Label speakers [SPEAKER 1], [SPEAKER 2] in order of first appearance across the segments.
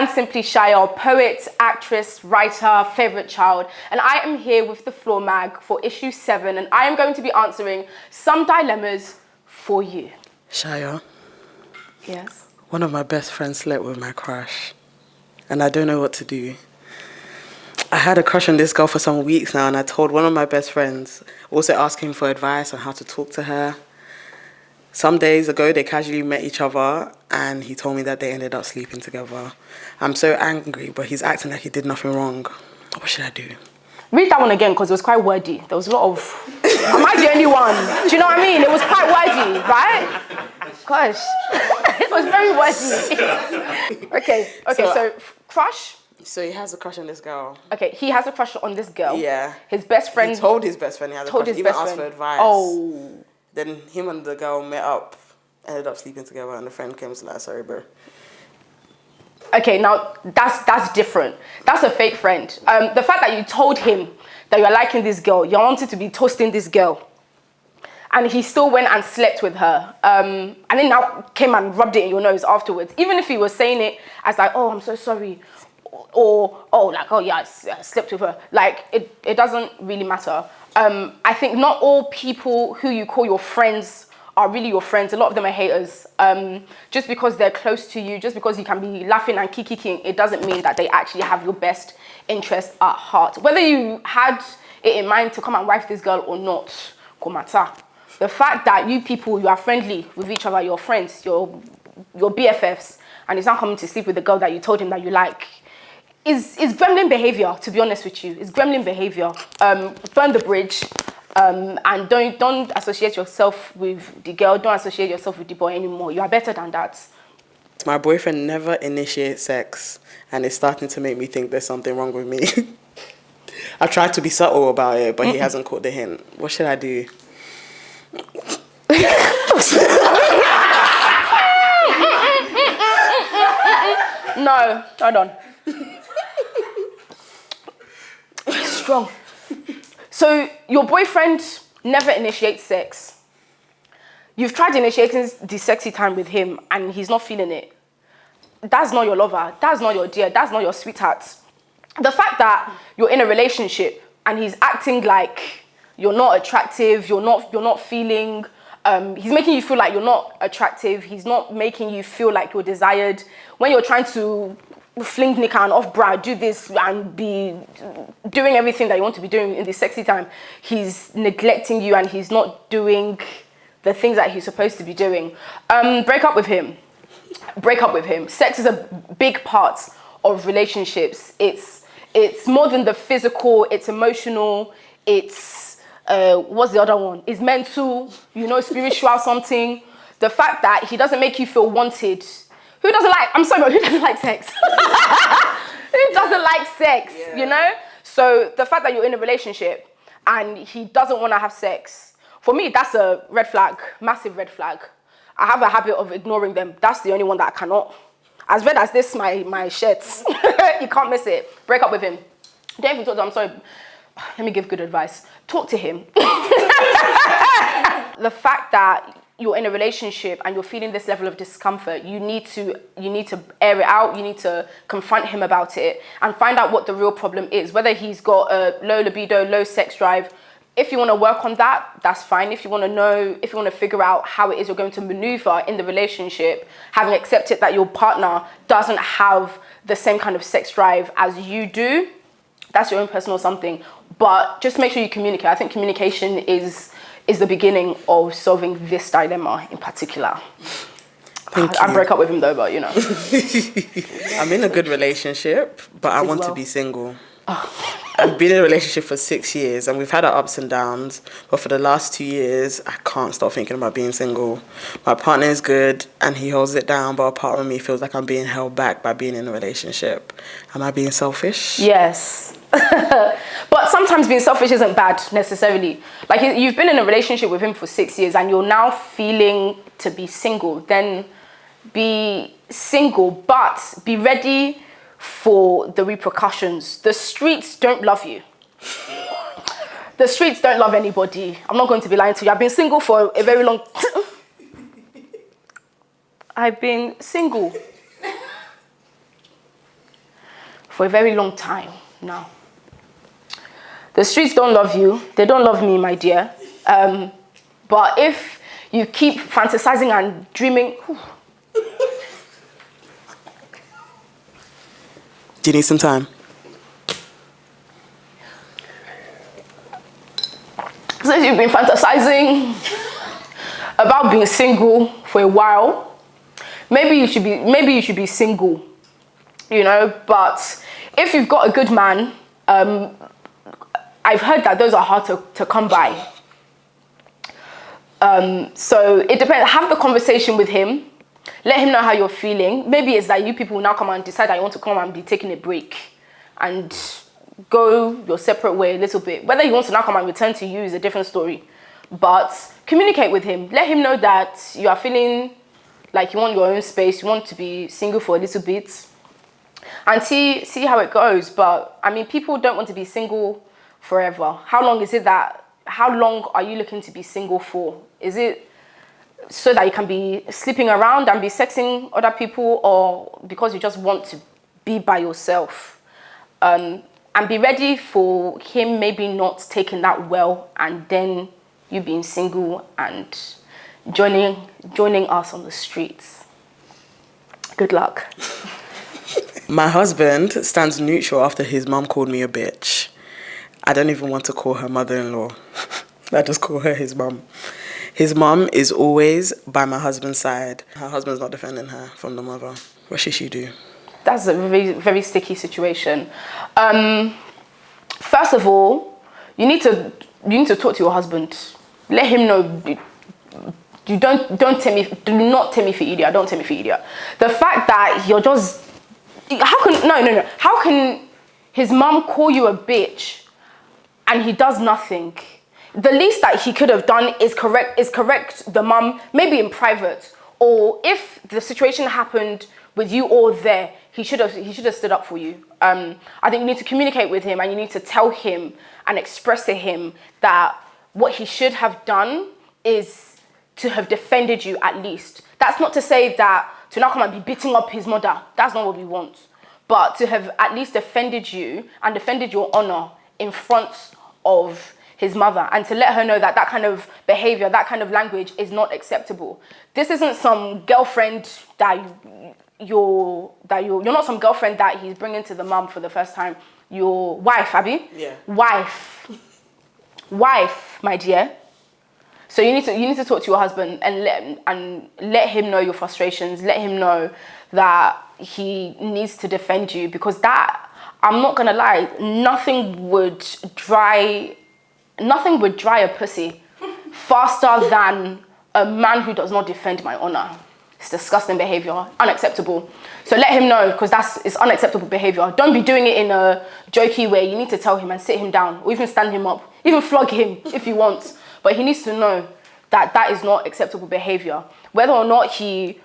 [SPEAKER 1] and simply Sayo, poet, actress, writer, favorite child. And I am here with the Floor Mag for issue 7, and I am going to be answering some dilemmas for you.
[SPEAKER 2] Sayo.
[SPEAKER 1] Yes?
[SPEAKER 2] One of my best friends slept with my crush, and I don't know what to do. I had a crush on this girl for some weeks now, and I told one of my best friends, also asking for advice on how to talk to her. Some days ago, they casually met each other, and he told me that they ended up sleeping together. I'm so angry, but he's acting like he did nothing wrong. What should I do?
[SPEAKER 1] Read that one again, because it was quite wordy. There was a lot of... Am I the only one? Do you know what I mean? It was quite wordy, right? Gosh. It was very wordy. Okay, so crush?
[SPEAKER 2] So he has a crush on this girl.
[SPEAKER 1] Okay, he has a crush on this girl.
[SPEAKER 2] Yeah.
[SPEAKER 1] His best friend...
[SPEAKER 2] He told his best friend he had a crush. He even asked for advice.
[SPEAKER 1] Oh.
[SPEAKER 2] Then him and the girl met up, ended up sleeping together, and the friend came to like, sorry, bro.
[SPEAKER 1] Okay, now that's different. That's a fake friend. The fact that you told him that you're liking this girl, you wanted to be toasting this girl, and he still went and slept with her, and then now came and rubbed it in your nose afterwards. Even if he was saying it as like, oh, I'm so sorry, or oh, like, oh yeah, I slept with her. Like, it doesn't really matter. I think not all people who you call your friends are really your friends. A lot of them are haters. Just because they're close to you, just because you can be laughing and kicking, it doesn't mean that they actually have your best interest at heart. Whether you had it in mind to come and wife this girl or not, komata. The fact that you people, you are friendly with each other, your friends, your BFFs, and he's not coming to sleep with the girl that you told him that you like, is gremlin behavior, to be honest with you. It's gremlin behavior. Burn the bridge. And don't associate yourself with the girl. Don't associate yourself with the boy anymore. You are better than that.
[SPEAKER 2] My boyfriend never initiates sex, and it's starting to make me think there's something wrong with me. I tried to be subtle about it, but he hasn't caught the hint. What should I do?
[SPEAKER 1] No, hold on. Strong. So your boyfriend never initiates sex. You've tried initiating the sexy time with him and he's not feeling it. That's not your lover. That's not your dear. That's not your sweetheart. The fact that you're in a relationship and he's acting like you're not attractive, you're not feeling, he's making you feel like you're not attractive. He's not making you feel like you're desired. When you're trying to fling nika and off-bra, do this and be doing everything that you want to be doing in the sexy time, he's neglecting you and he's not doing the things that he's supposed to be doing. Break up with him. Break up with him. Sex is a big part of relationships. It's more than the physical, it's emotional, it's, what's the other one? It's mental, spiritual something. The fact that he doesn't make you feel wanted. Who doesn't like, I'm sorry, but who doesn't like sex? Who doesn't like sex, So the fact that you're in a relationship and he doesn't want to have sex, for me, that's a red flag, massive red flag. I have a habit of ignoring them. That's the only one that I cannot. As red as this, my shirts, you can't miss it. Break up with him. Don't even talk to him, I'm sorry. Let me give good advice. Talk to him. The fact that you're in a relationship and you're feeling this level of discomfort, you need to air it out. You need to confront him about it and find out what the real problem is. Whether he's got a low libido, low sex drive. If you want to work on that, that's fine. If you want to figure out how it is you're going to maneuver in the relationship, having accepted that your partner doesn't have the same kind of sex drive as you do, that's your own personal something. But just make sure you communicate. I think communication is the beginning of solving this dilemma in particular. I break up with him though, but
[SPEAKER 2] I'm in a good relationship, but I want to be single. I've been in a relationship for 6 years and we've had our ups and downs, but for the last 2 years, I can't stop thinking about being single. My partner is good and he holds it down, but a part of me feels like I'm being held back by being in a relationship. Am I being selfish?
[SPEAKER 1] Yes. But sometimes being selfish isn't bad necessarily. Like, you've been in a relationship with him for 6 years and you're now feeling to be single, then be single, but be ready for the repercussions. The streets don't love you. The streets don't love anybody. I'm not going to be lying to you. I've been single for a very long time. I've been single for a very long time now. The streets don't love you. They don't love me, my dear. But if you keep fantasizing and dreaming...
[SPEAKER 2] Do you need some time?
[SPEAKER 1] Since you've been fantasizing about being single for a while, maybe you should be single, you know. But if you've got a good man, I've heard that those are hard to come by. So it depends. Have the conversation with him. Let him know how you're feeling. Maybe it's that you people now come and decide that you want to come and be taking a break and go your separate way a little bit. Whether he wants to now come and return to you is a different story. But communicate with him. Let him know that you are feeling like you want your own space. You want to be single for a little bit. And see how it goes. But, I mean, people don't want to be single forever. How long are you looking to be single for? Is it so that you can be sleeping around and be sexing other people, or because you just want to be by yourself? And be ready for him maybe not taking that well, and then you being single and joining us on the streets. Good luck.
[SPEAKER 2] My husband stands neutral after his mum called me a bitch. I don't even want to call her mother-in-law. I just call her his mum. His mum is always by my husband's side. Her husband's not defending her from the mother. What should she do?
[SPEAKER 1] That's a very, very sticky situation. First of all, you need to talk to your husband. Let him know. Do not take me for idiot. Don't take me for idiot. The fact that you're just... How can his mum call you a bitch and he does nothing? The least that he could have done is correct the mum, maybe in private. Or if the situation happened with you all there, he should have stood up for you. I think you need to communicate with him, and you need to tell him and express to him that what he should have done is to have defended you at least. That's not to say that to now come and be beating up his mother. That's not what we want. But to have at least defended you and defended your honor in front of his mother, and to let her know that kind of behavior, that kind of language is not acceptable. This isn't some girlfriend that you're not some girlfriend that he's bringing to the mum for the first time. Your wife, Abby. Yeah. Wife, my dear. So you need to talk to your husband and let him know your frustrations. Let him know that he needs to defend you, because that, I'm not gonna lie, nothing would dry a pussy faster than a man who does not defend my honor. It's disgusting behavior, unacceptable. So let him know, because it's unacceptable behavior. Don't be doing it in a jokey way. You need to tell him and sit him down, or even stand him up, even flog him if you want. But he needs to know that is not acceptable behavior. Whether or not he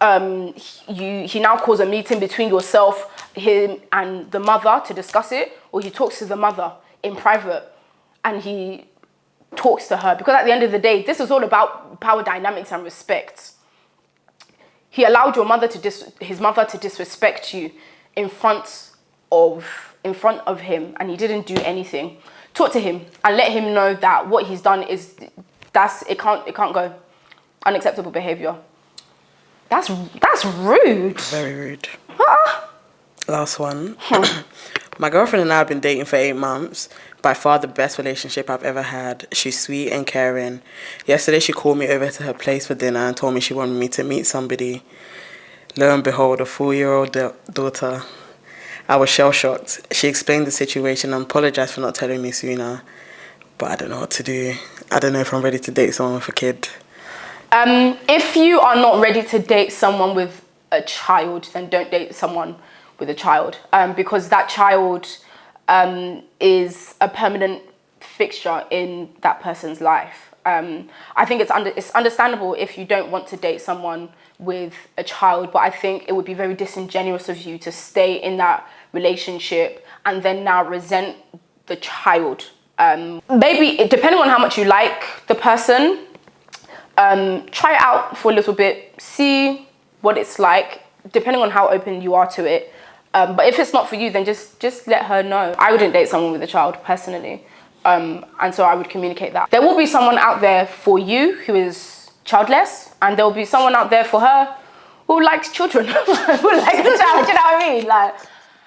[SPEAKER 1] now calls a meeting between yourself, him, and the mother to discuss it, or he talks to the mother in private and he talks to her, because at the end of the day, this is all about power dynamics and respect. He allowed his mother to disrespect you in front of him, and he didn't do anything. Talk to him and let him know that what he's done it can't go. Unacceptable behavior. That's rude.
[SPEAKER 2] Very rude. Last one. My girlfriend and I have been dating for 8 months. By far the best relationship I've ever had. She's sweet and caring. Yesterday she called me over to her place for dinner and told me she wanted me to meet somebody. Lo and behold, a 4-year-old daughter. I was shell-shocked. She explained the situation and apologized for not telling me sooner. But I don't know what to do. I don't know if I'm ready to date someone with a kid.
[SPEAKER 1] If you are not ready to date someone with a child, then don't date someone with a child. Because that child is a permanent fixture in that person's life. I think it's understandable if you don't want to date someone with a child, but I think it would be very disingenuous of you to stay in that relationship and then now resent the child. Maybe, depending on how much you like the person, try it out for a little bit, see what it's like, depending on how open you are to it. But if it's not for you, then just let her know. I wouldn't date someone with a child, personally. And so I would communicate that. There will be someone out there for you who is childless, and there will be someone out there for her who likes children, who likes the child, you know what I mean? Like,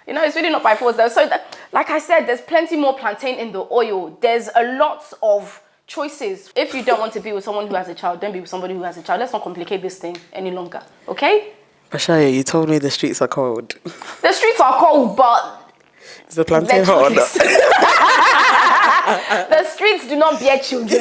[SPEAKER 1] you know, it's really not by force though. So, like I said, there's plenty more plantain in the oil. There's a lot of choices. If you don't want to be with someone who has a child, don't be with somebody who has a child. Let's not complicate this thing any longer, okay?
[SPEAKER 2] But Sayo, you told me the streets are cold.
[SPEAKER 1] The streets are cold, but
[SPEAKER 2] Is the plantain hot or not?
[SPEAKER 1] the streets do not bear children.